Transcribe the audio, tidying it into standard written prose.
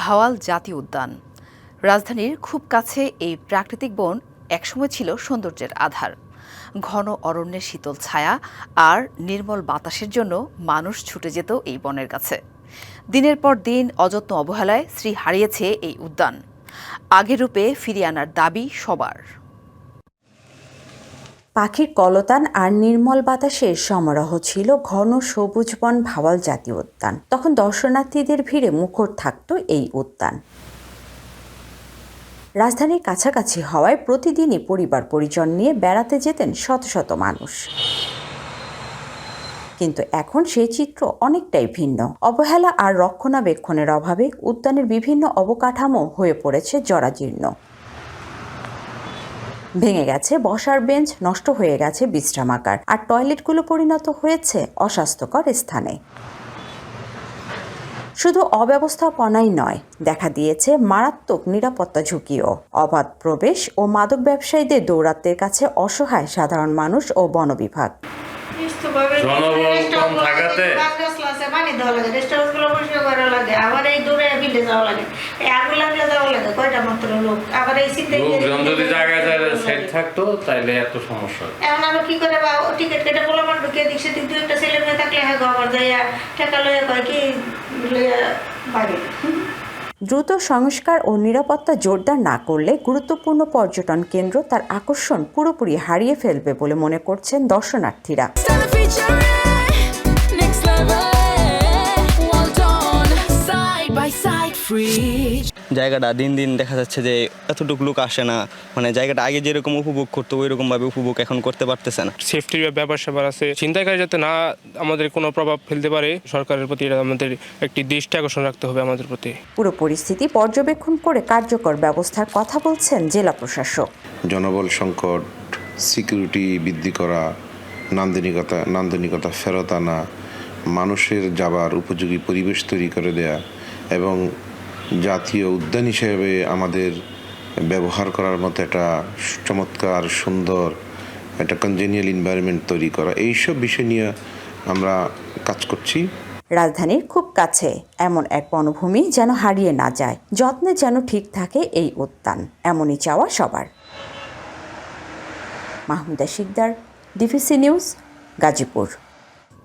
ভাওয়াল জাতীয় উদ্যান। রাজধানীর খুব কাছে এই প্রাকৃতিক বন একসময় ছিল সৌন্দর্যের আধার। ঘন অরণ্যের শীতল ছায়া আর নির্মল বাতাসের জন্য মানুষ ছুটে যেত এই বনের কাছে। দিনের পর দিন অযত্ন অবহেলায় শ্রী হারিয়েছে এই উদ্যান। আগের রূপে ফিরিয়ে আনার দাবি সবার। পাখির কলতান আর নির্মল বাতাসের সমারোহ ছিল ঘন সবুজ বন ভাওয়াল জাতীয় উদ্যান। তখন দর্শনার্থীদের ভিড়ে মুখর থাকত এই উদ্যান। রাজধানীর কাছাকাছি হওয়ায় প্রতিদিনই পরিবার পরিজন নিয়ে বেড়াতে যেতেন শত শত মানুষ। কিন্তু এখন সেই চিত্র অনেকটাই ভিন্ন। অবহেলা আর রক্ষণাবেক্ষণের অভাবে উদ্যানের বিভিন্ন অবকাঠামো হয়ে পড়েছে জরাজীর্ণ। ভেঙে গেছে বসার বেঞ্চ, নষ্ট হয়ে গেছে বিশ্রামাগার, আর টয়লেটগুলো পরিণত হয়েছে অস্বাস্থ্যকর স্থানে। শুধু অব্যবস্থাপনাই নয়, দেখা দিয়েছে মারাত্মক নিরাপত্তা ঝুঁকিও। অবাধ প্রবেশ ও মাদক ব্যবসায়ীদের দৌরাত্ম্যের কাছে অসহায় সাধারণ মানুষ ও বন বিভাগ। দ্রুত সংস্কার ও নিরাপত্তা জোরদার না করলে গুরুত্বপূর্ণ পর্যটন কেন্দ্র তার আকর্ষণ পুরোপুরি হারিয়ে ফেলবে বলে মনে করছেন দর্শনার্থীরা। জায়গাটা দিন দিন দেখা যাচ্ছে যে এতটুকু লোক আসে না, মানে জায়গাটা আগে যেরকম উপভোগ করতো ওই রকম ভাবে উপভোগ এখন করতে পারতেছে না। সেফটির ব্যাপার স্যাপার আছে, ছিনতাইকারী যাতে না আমাদের কোনো প্রভাব ফেলতে পারে, সরকারের প্রতি আমাদের একটি দৃষ্টি আকর্ষণ রাখতে হবে আমাদের প্রতি। পুরো পরিস্থিতি পর্যবেক্ষণ করে কার্যকর ব্যবস্থার কথা বলছেন জেলা প্রশাসক। জনবল সংকট, সিকিউরিটি বৃদ্ধি করা, নান্দনিকতা ফেরত আনা, মানুষের যাবার উপযোগী পরিবেশ তৈরি করে দেয়া এবং জাতীয় উদ্যান হিসেবে আমাদের ব্যবহার করার মতো একটা চমৎকার সুন্দর একটা কনজেনিয়াল এনভায়রনমেন্ট তৈরি করা, এইসব বিষয় নিয়ে আমরা কাজ করছি। রাজধানীর খুব কাছে এমন এক বনভূমি যেন হারিয়ে না যায়, যত্নে যেন ঠিক থাকে এই উদ্যান, এমনই চাওয়া সবার। Mahmuda Sikder, DVC news, Gazipur.